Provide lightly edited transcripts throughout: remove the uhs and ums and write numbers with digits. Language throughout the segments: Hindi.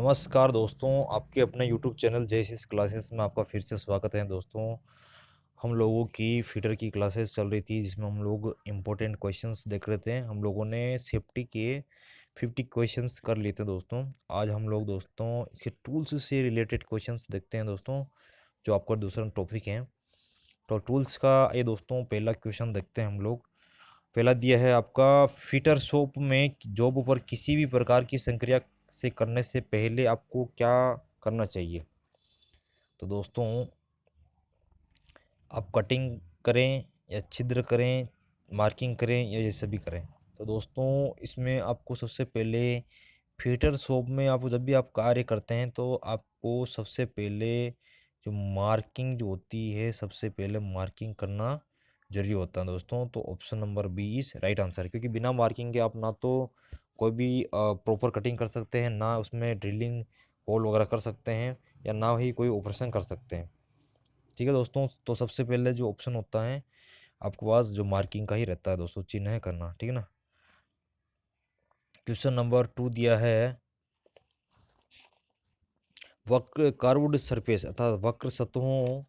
नमस्कार दोस्तों, आपके अपने यूट्यूब चैनल जयसिस क्लासेस में आपका फिर से स्वागत है दोस्तों। हम लोगों की फीडर की क्लासेस चल रही थी जिसमें हम लोग इम्पोर्टेंट क्वेश्चंस देख रहे थे। हम लोगों ने सेफ्टी के 50 क्वेश्चंस कर लिए थे दोस्तों। आज हम लोग दोस्तों इसके टूल्स से रिलेटेड क्वेश्चंस देखते हैं दोस्तों, जो आपका दूसरा टॉपिक है। तो टूल्स का ये दोस्तों पहला क्वेश्चन देखते हैं हम लोग। पहला दिया है आपका, फीटर शॉप में जॉब पर किसी भी प्रकार की संक्रिया से करने से पहले आपको क्या करना चाहिए। तो दोस्तों आप कटिंग करें या छिद्र करें, मार्किंग करें या ये सभी करें। तो दोस्तों इसमें आपको सबसे पहले फीटर शॉप में आप जब भी आप कार्य करते हैं तो आपको सबसे पहले जो मार्किंग जो होती है, सबसे पहले मार्किंग करना जरूरी होता है दोस्तों। तो option number B is right answer, क्योंकि बिना मार्किंग के आप ना तो कोई भी प्रॉपर कटिंग कर सकते हैं, ना उसमें ड्रिलिंग होल वगैरह कर सकते हैं, या ना ही कोई ऑपरेशन कर सकते हैं। ठीक है दोस्तों, तो सबसे पहले जो ऑप्शन होता है आपके पास जो मार्किंग का ही रहता है दोस्तों, चिन्ह करना। ठीक है ना। क्वेश्चन नंबर 2 दिया है, वक्र कर्व्ड सरफेस अर्थात वक्र सतहों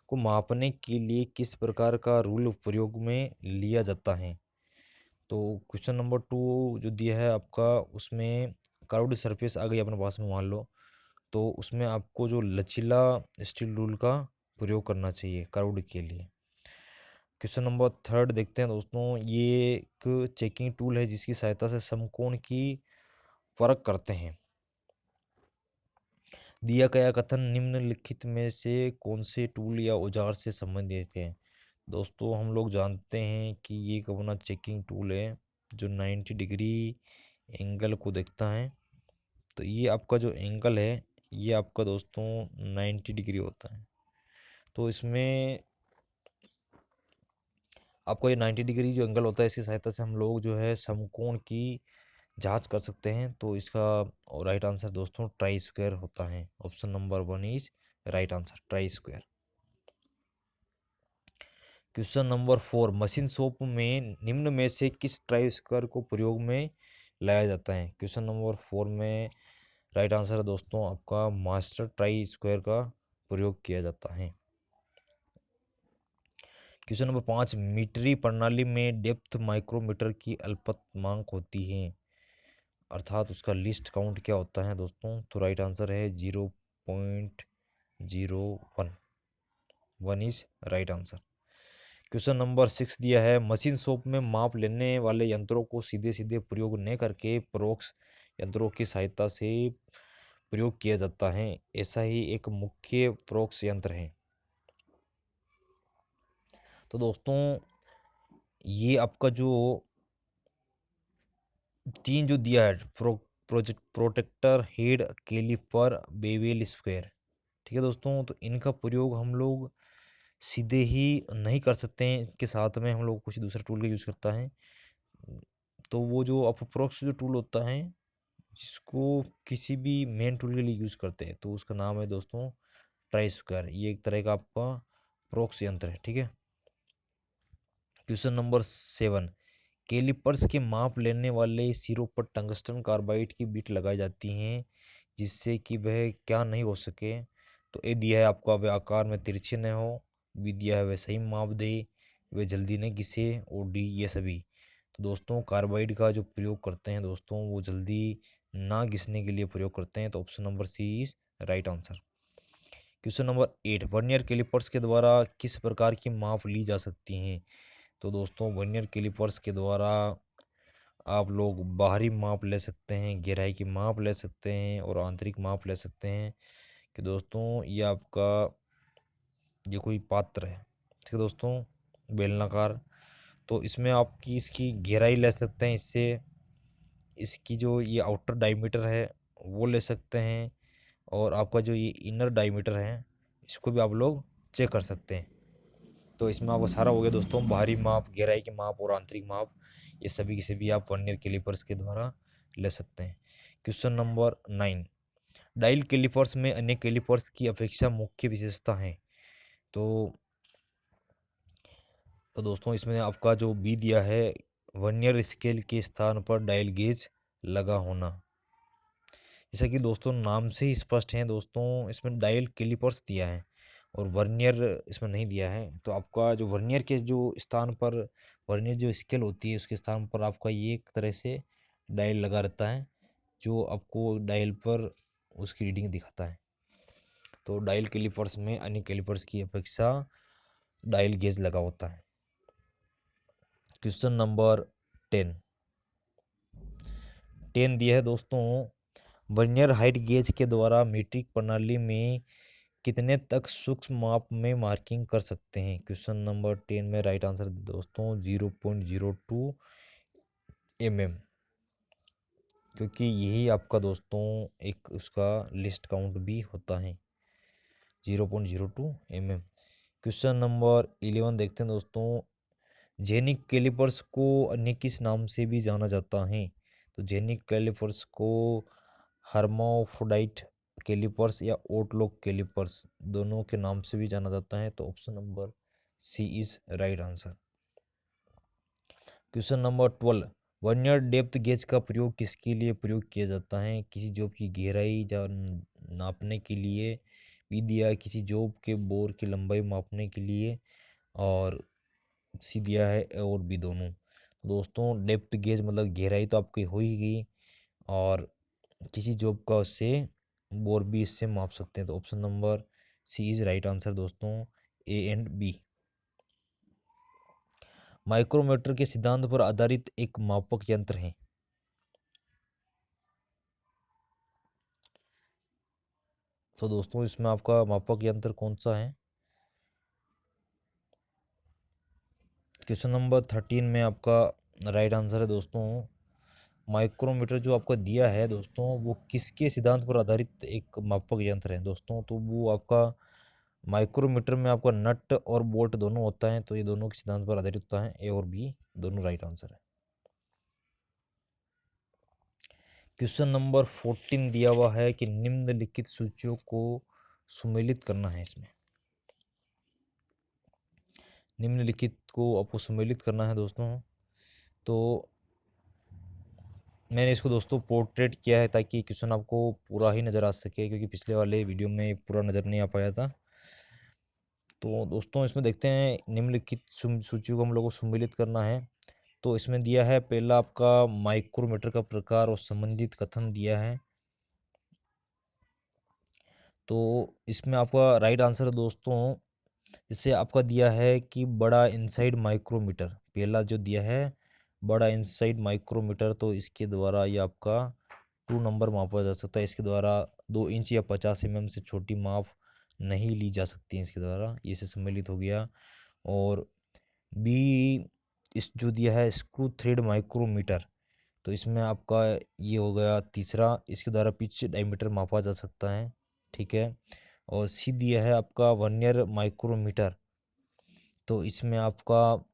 को मापने के लिए किस प्रकार का रूल प्रयोग में लिया जाता है। तो क्वेश्चन नंबर 2 जो दिया है आपका, उसमें कर्व्ड सरफेस आ गई अपने पास में मान लो, तो उसमें आपको जो लचीला स्टील रूल का प्रयोग करना चाहिए कर्व्ड के लिए। क्वेश्चन नंबर 3 देखते हैं दोस्तों। ये एक चेकिंग टूल है जिसकी सहायता से समकोण की फर्क करते हैं। दिया गया कथन निम्नलिखित में से कौन से टूल या औजार से संबंधित है। दोस्तों हम लोग जानते हैं कि ये एक अपना चेकिंग टूल है जो 90 डिग्री एंगल को देखता है। तो ये आपका जो एंगल है ये आपका दोस्तों 90 डिग्री होता है। तो इसमें आपको ये 90 डिग्री जो एंगल होता है इसकी सहायता से हम लोग जो है समकोण की जांच कर सकते हैं। तो इसका राइट आंसर दोस्तों ट्राई स्क्वायर होता है। Option number 1 is right answer, try square. Question number 4, machine shop में निम्न में से किस ट्राई स्क्वायर को प्रयोग में लाया जाता है। क्वेश्चन नंबर 4 में राइट आंसर है दोस्तों आपका मास्टर ट्राई स्क्वायर का प्रयोग किया जाता है। क्वेश्चन नंबर 5, मीटरी प्रणाली में डेप्थ माइक्रोमीटर की अल्पतमांक होती है, अर्थात उसका लिस्ट काउंट क्या होता है दोस्तों। तो राइट आंसर है 0.01, 1 is right answer. Question number 6 दिया है, मशीन शॉप में माप लेने वाले यंत्रों को सीधे सीधे प्रयोग न करके परोक्ष यंत्रों की सहायता से प्रयोग किया जाता है। ऐसा ही एक मुख्य परोक्ष यंत्र है। तो दोस्तों ये आपका जो 3 जो दिया है, project protractor, head, caliper, bevel square. ठीक है दोस्तों, तो इनका प्रयोग हम लोग सीधे ही नहीं कर सकते हैं, इनके साथ में हम लोग कुछ दूसरे टूल का यूज़ करता है। तो वो जो अप्रोक्स जो टूल होता है जिसको किसी भी मेन टूल के लिए यूज़ करते हैं, तो उसका नाम है दोस्तों ट्राई स्क्वायर। ये एक तरह का आपका प्रोक्स यंत्र है। ठीक है। क्वेश्चन नंबर 7, कैलिपर्स के माप लेने वाले सिरों पर टंगस्टन कार्बाइड की बिट लगाई जाती हैं जिससे कि वह क्या नहीं हो सके। तो ए दिया है आपका, वह आकार में तिरछे न हो। बी दिया है वह सही माप दे, वह जल्दी न घिसे। और डी ये सभी। तो दोस्तों कार्बाइड का जो प्रयोग करते हैं दोस्तों वो जल्दी ना घिसने के लिए प्रयोग करते हैं। तो option number C is right answer. Question number 8, vernier calipers के द्वारा किस प्रकार की माप ली जा सकती हैं। तो दोस्तों वर्नियर कैलिपर्स के द्वारा आप लोग बाहरी माप ले सकते हैं, गहराई की माप ले सकते हैं और आंतरिक माप ले सकते हैं। कि दोस्तों ये आपका ये कोई पात्र है, ठीक है दोस्तों, बेलनाकार। तो इसमें आपकी इसकी गहराई ले सकते हैं, इससे इसकी जो ये आउटर डायमीटर है वो ले सकते हैं, और आपका जो ये इनर डायमीटर है इसको भी आप लोग चेक कर सकते हैं। तो इसमें आपका सारा हो गया दोस्तों, बाहरी माप, गहराई की माप और आंतरिक माप, ये सभी किसी भी आप वर्नियर कैलिपर्स के द्वारा ले सकते हैं। क्वेश्चन नंबर 9, डायल कैलिपर्स में अन्य कैलिपर्स की अपेक्षा मुख्य विशेषता है। तो दोस्तों इसमें आपका जो बी दिया है, वर्नियर स्केल के स्थान पर डायल गेज लगा होना। जैसा कि दोस्तों नाम से ही स्पष्ट है दोस्तों, इसमें डायल कैलिपर्स दिया है और वर्नियर इसमें नहीं दिया है। तो आपका जो वर्नियर के जो स्थान पर, वर्नियर जो स्केल होती है उसके स्थान पर आपका ये एक तरह से डायल लगा रहता है, जो आपको डायल पर उसकी रीडिंग दिखाता है। तो डायल कैलिपर्स में अन्य कैलिपर्स की अपेक्षा डायल गेज लगा होता है। क्वेश्चन नंबर 10 10 दिया है दोस्तों, वर्नियर हाइट गेज के द्वारा मीट्रिक प्रणाली में कितने तक सूक्ष्म माप में मार्किंग कर सकते हैं। क्वेश्चन नंबर 10 में राइट आंसर दोस्तों 0.02 mm, क्योंकि यही आपका दोस्तों एक उसका लिस्ट काउंट भी होता है 0.02 mm। क्वेश्चन नंबर 11 देखते हैं दोस्तों, जेनिक कैलिपर्स को अन्य किस नाम से भी जाना जाता है। तो जेनिक कैलिपर्स को हर्माफ्रोडाइट कैलिपर्स या ओटलॉक कैलिपर्स दोनों के नाम से भी जाना जाता है। तो option number C is right answer. Question number 12, vernier depth gauge का प्रयोग किसके लिए प्रयोग किया जाता है। किसी जॉब की गहराई नापने के लिए भी दिया है, किसी जॉब के बोर की लंबाई मापने के लिए, और सी दिया है और भी दोनों। दोस्तों डेप्थ गेज मतलब गहराई तो आपकी हो ही गई, और किसी जॉब का उससे बोर भी इससे माप सकते हैं। तो option number C is right answer दोस्तों, ए एंड बी। माइक्रोमीटर के सिद्धांत पर आधारित एक मापक यंत्र है। तो दोस्तों इसमें आपका मापक यंत्र कौन सा है। क्वेश्चन नंबर 13 में आपका राइट आंसर है दोस्तों, माइक्रोमीटर जो आपका दिया है दोस्तों वो किसके सिद्धांत पर आधारित एक मापक यंत्र है दोस्तों। तो वो आपका माइक्रोमीटर में आपका नट और बोल्ट दोनों होता है, तो ये दोनों के सिद्धांत पर आधारित होता है। ए और बी दोनों राइट आंसर है। क्वेश्चन नंबर 14 दिया हुआ है कि निम्नलिखित सूचियों को सुमेलित करना है। इसमें निम्नलिखित को आपको सुमेलित करना है दोस्तों। तो मैंने इसको दोस्तों पोर्ट्रेट किया है ताकि क्वेश्चन आपको पूरा ही नज़र आ सके, क्योंकि पिछले वाले वीडियो में पूरा नज़र नहीं आ पाया था। तो दोस्तों इसमें देखते हैं निम्नलिखित सूचियों को हम लोग को सम्मिलित करना है। तो इसमें दिया है पहला आपका माइक्रोमीटर का प्रकार और संबंधित कथन दिया है। तो इसमें आपका राइट आंसर दोस्तों, इससे आपका दिया है कि बड़ा इनसाइड माइक्रोमीटर, पहला जो दिया है बड़ा इनसाइड माइक्रोमीटर, तो इसके द्वारा ये आपका 2 नंबर मापा जा सकता है। इसके द्वारा 2 इंच या 50 mm से छोटी माप नहीं ली जा सकती है इसके द्वारा, ये से सम्मिलित हो गया। और बी इस जो दिया है स्क्रू थ्रेड माइक्रोमीटर, तो इसमें आपका ये हो गया तीसरा, इसके द्वारा पिच डायमीटर मापा जा सकता है, ठीक है। और सी दिया है आपका वर्नियर माइक्रोमीटर, तो इसमें आपका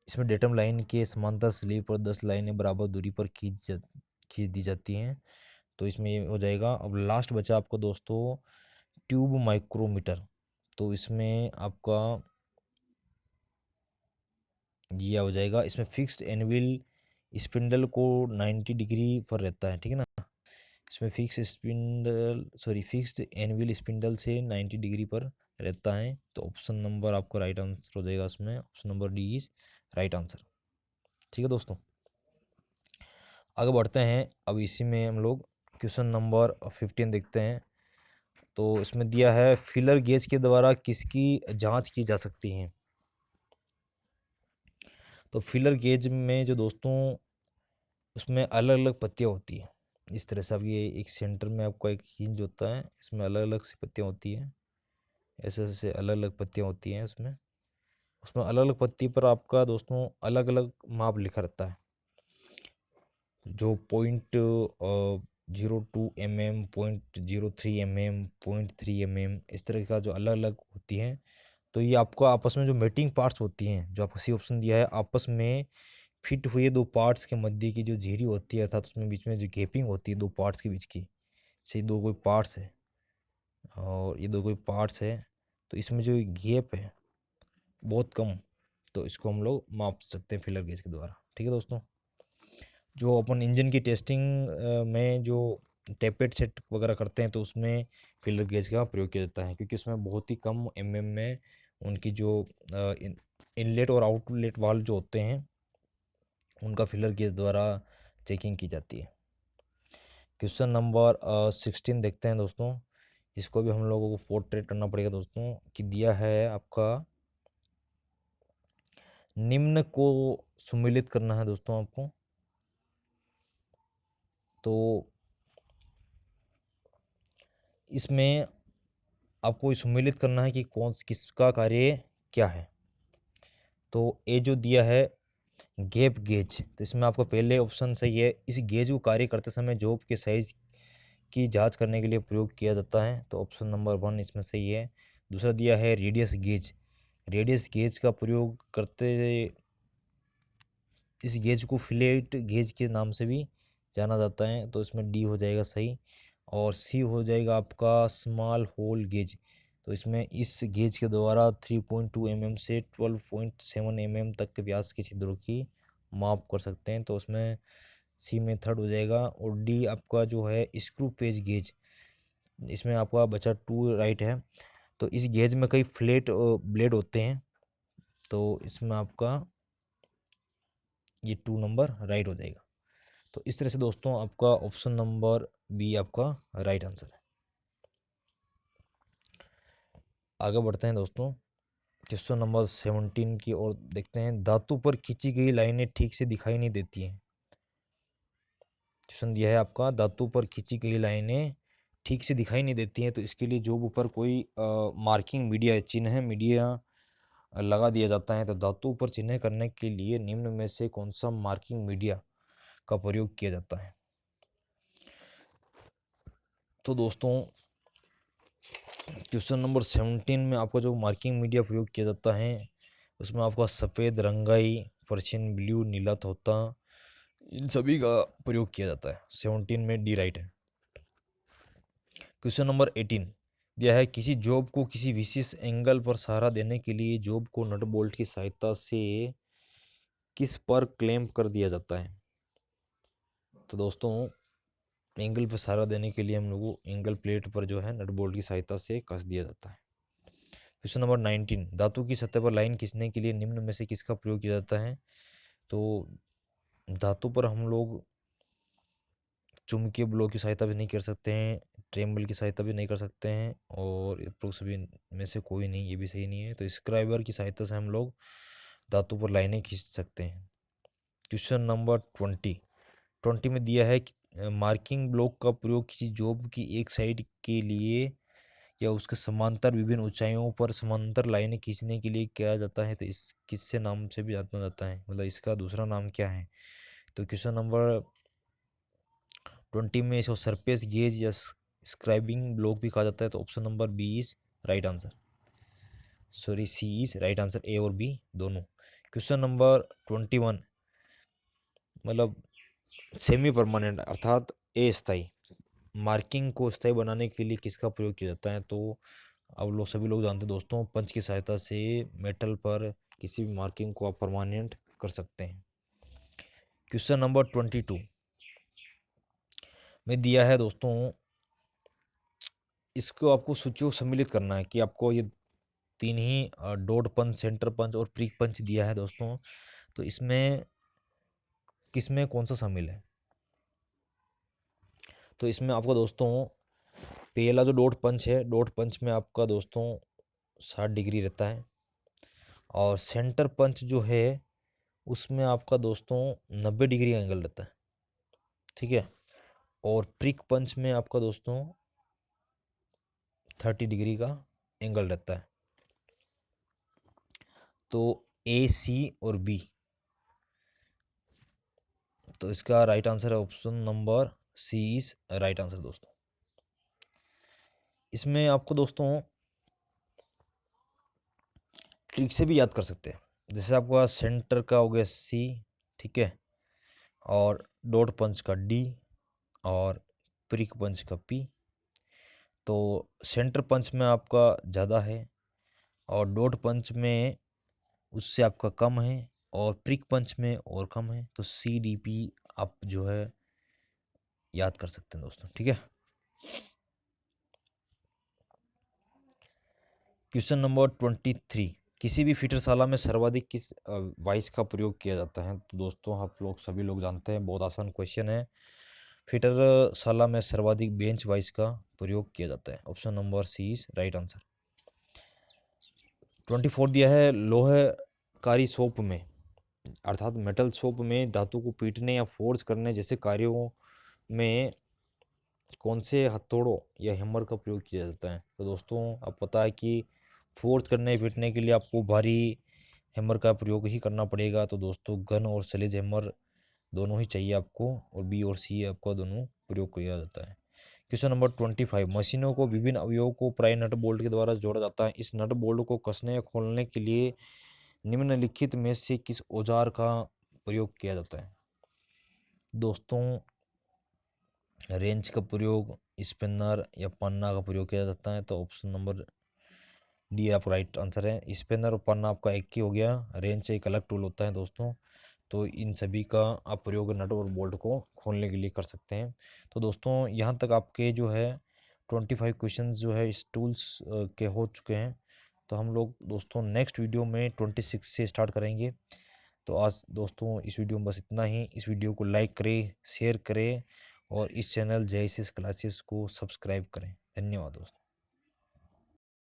इसमें डेटम लाइन के समांतर स्लीव पर 10 लाइनें बराबर दूरी पर खींच दी जाती हैं। तो इसमें ये हो जाएगा। अब लास्ट बचा आपको दोस्तों ट्यूब माइक्रोमीटर, तो इसमें आपका ये हो जाएगा, इसमें फिक्स्ड एनविल स्पिंडल को 90 डिग्री पर रहता है, ठीक है ना। इसमें फिक्स्ड एनविल स्पिंडल से 90 डिग्री पर रहता है। तो ऑप्शन नंबर आपका राइट आंसर हो जाएगा उसमें, option number D is right answer, ठीक है दोस्तों। आगे बढ़ते हैं, अब इसी में हम लोग क्वेश्चन नंबर 15 देखते हैं। तो इसमें दिया है फिलर गेज के द्वारा किसकी जांच की जा सकती है। तो फिलर गेज में जो दोस्तों उसमें अलग अलग पत्तियाँ होती हैं, इस तरह से। अब ये एक सेंटर में आपका एक हिंज होता है, इसमें अलग अलग सी पत्तियाँ होती हैं, ऐसे ऐसे अलग अलग पत्तियाँ होती हैं उसमें। उसमें अलग अलग पत्ती पर आपका दोस्तों अलग अलग माप लिखा रहता है, जो 0.02 mm, 0.03 mm, 0.3 mm, इस तरह का जो अलग अलग होती हैं। तो ये आपको आपस में जो मेटिंग पार्ट्स होती हैं, जो आपको सी ऑप्शन दिया है, आपस में फिट हुए दो पार्ट्स के मध्य की जो झिरी होती है, अर्थात उसमें बीच में जो गैपिंग होती है दो पार्ट्स के बीच की, से दो कोई पार्ट्स है और ये दो कोई पार्ट्स है, तो इसमें जो गैप है बहुत कम, तो इसको हम लोग माप सकते हैं फिलर गेज के द्वारा, ठीक है दोस्तों। जो अपन इंजन की टेस्टिंग में जो टेपेड सेट वगैरह करते हैं तो उसमें फिलर गेज का प्रयोग किया जाता है, क्योंकि उसमें बहुत ही कम में उनकी जो इनलेट और आउटलेट वाल्व जो होते हैं उनका फिलर गेज द्वारा चेकिंग की जाती है। क्वेश्चन नंबर 16 देखते हैं दोस्तों। इसको भी हम लोगों को पोर्ट्रेट करना पड़ेगा दोस्तों, कि दिया है आपका निम्न को सुमेलित करना है दोस्तों आपको। तो इसमें आपको सुमेलित करना है कि कौन किसका कार्य क्या है। तो ये जो दिया है गैप गेज, तो इसमें आपका पहले ऑप्शन सही है। इस गेज को कार्य करते समय जॉब के साइज की जांच करने के लिए प्रयोग किया जाता है, तो ऑप्शन नंबर 1 इसमें सही है। दूसरा दिया है रेडियस गेज। रेडियस गेज का प्रयोग करते इस गेज को फिलेट गेज के नाम से भी जाना जाता है, तो इसमें डी हो जाएगा सही। और सी हो जाएगा आपका स्मॉल होल गेज। तो इसमें इस गेज के द्वारा 3.2 mm से 12.7 mm तक के व्यास के छिद्रों की माप कर सकते हैं, तो उसमें सी मेथड हो जाएगा। और डी आपका जो है स्क्रू पेज गेज, इसमें आपका बचा 2 राइट है। तो इस गेज में कई फ्लैट ब्लेड होते हैं, तो इसमें आपका ये 2 नंबर राइट हो जाएगा। तो इस तरह से दोस्तों आपका ऑप्शन नंबर बी आपका राइट आंसर है। आगे बढ़ते हैं दोस्तों, क्वेश्चन नंबर 17 की ओर देखते हैं। धातु पर खींची गई लाइनें ठीक से दिखाई नहीं देती हैं। क्वेश्चन दिया है आपका, धातु पर खींची गई लाइनें ठीक से दिखाई नहीं देती हैं, तो इसके लिए जो ऊपर कोई मार्किंग मीडिया चिन्ह मीडिया लगा दिया जाता है। तो धातु पर चिन्ह करने के लिए निम्न में से कौन सा मार्किंग मीडिया का प्रयोग किया जाता है। तो दोस्तों क्वेश्चन नंबर 17 में आपका जो मार्किंग मीडिया प्रयोग किया जाता है उसमें आपका सफ़ेद, रंगाई, पर्शियन ब्लू, नीला तोता, इन सभी का प्रयोग किया जाता है। 17 में डी राइट है। क्वेश्चन नंबर 18 दिया है, किसी जॉब को किसी विशेष एंगल पर सहारा देने के लिए जॉब को नट बोल्ट की सहायता से किस पर क्लैंप कर दिया जाता है। तो दोस्तों एंगल पर सहारा देने के लिए हम लोग को एंगल प्लेट पर जो है नट बोल्ट की सहायता से कस दिया जाता है। क्वेश्चन नंबर 19 धातु की सतह पर लाइन खींचने के लिए निम्न में से किसका प्रयोग किया जाता है। तो धातु पर हम लोग चुंबकीय ब्लॉक की सहायता भी नहीं कर सकते हैं, ट्रेम्बल की सहायता भी नहीं कर सकते हैं, और उपरोक्त सभी में से कोई नहीं, ये भी सही नहीं है। तो स्क्राइबर की सहायता से हम लोग धातु पर लाइनें खींच सकते हैं। क्वेश्चन नंबर 20 में दिया है कि मार्किंग ब्लॉक का प्रयोग किसी जॉब की एक साइड के लिए या उसके समांतर विभिन्न ऊंचाइयों पर समांतर लाइनें खींचने के लिए किया जाता है। तो इस किससे नाम से भी जाना जाता है, मतलब इसका दूसरा नाम क्या है। तो क्वेश्चन नंबर 20 में इसको सरफेस गेज या स्क्राइबिंग ब्लॉक भी कहा जाता है, तो option number B is right answer, sorry C is right answer, A और बी दोनों। क्वेश्चन नंबर 21 मतलब सेमी परमानेंट अर्थात अस्थायी मार्किंग को स्थायी बनाने के लिए किसका प्रयोग किया जाता है। तो अब लोग सभी लोग जानते हैं दोस्तों, पंच की सहायता से मेटल पर किसी भी मार्किंग को आप परमानेंट कर सकते हैं। क्वेश्चन नंबर 22 में दिया है दोस्तों, इसको आपको सूचियों सम्मिलित करना है कि आपको ये 3 ही डॉट पंच, सेंटर पंच और प्रीक पंच दिया है दोस्तों, तो इसमें किसमें कौन सा शामिल है। तो इसमें आपका दोस्तों पहला जो डॉट पंच है, डॉट पंच में आपका दोस्तों 60 डिग्री रहता है, और सेंटर पंच जो है उसमें आपका दोस्तों 90 डिग्री का एंगल रहता है, ठीक है। और प्रिक पंच में आपका दोस्तों 30 डिग्री का एंगल रहता है। तो ए, सी और बी, तो इसका राइट आंसर है option number C is right answer दोस्तों। इसमें आपको दोस्तों ट्रिक से भी याद कर सकते हैं, जैसे आपका सेंटर का हो गया सी, ठीक है, और डॉट पंच का डी और प्रिक पंच का पी। तो सेंटर पंच में आपका ज़्यादा है और डॉट पंच में उससे आपका कम है और प्रिक पंच में और कम है, तो सी डी पी आप जो है याद कर सकते हैं दोस्तों। ठीक है, क्वेश्चन नंबर 23, किसी भी फीटरशाला में सर्वाधिक किस वाइस का प्रयोग किया जाता है? तो दोस्तों आप लोग सभी लोग जानते हैं, बहुत आसान क्वेश्चन है। फीटरशाला में सर्वाधिक बेंच वाइस का प्रयोग किया जाता है। Option number C is right answer. 24 दिया है, लोहकारी सोप में अर्थात मेटल सोप में धातु को पीटने या फोर्स करने जैसे कार्यों में कौन से हथौड़ों या हैमर का प्रयोग किया जाता है? तो दोस्तों अब पता है कि फोर्स करने पीटने के लिए आपको भारी हैमर का प्रयोग ही करना पड़ेगा। तो दोस्तों गन और स्लेज हैमर दोनों ही चाहिए आपको, और बी और सी आपका दोनों प्रयोग किया जाता है। क्वेश्चन नंबर 25, मशीनों को विभिन्न अवयवों को प्राय नट बोल्ट के द्वारा जोड़ा जाता है। इस नट बोल्ट को कसने या खोलने के लिए निम्नलिखित में से किस औजार का प्रयोग किया जाता है? दोस्तों रेंच का प्रयोग, स्पिनर या पन्ना का प्रयोग किया जाता है। तो ऑप्शन नंबर डी आप राइट आंसर है। स्पिनर और पन्ना आपका एक ही हो गया, रेंच एक अलग टूल होता है दोस्तों। तो इन सभी का आप प्रयोग नट और बोल्ट को खोलने के लिए कर सकते हैं। तो दोस्तों यहाँ तक आपके जो है 25 क्वेश्चंस जो है इस टूल्स के हो चुके हैं। तो हम लोग दोस्तों नेक्स्ट वीडियो में 26 से स्टार्ट करेंगे। तो आज दोस्तों इस वीडियो में बस इतना ही। इस वीडियो को लाइक करें, शेयर करें और इस चैनल जय क्लासेस को सब्सक्राइब करें। धन्यवाद दोस्तों।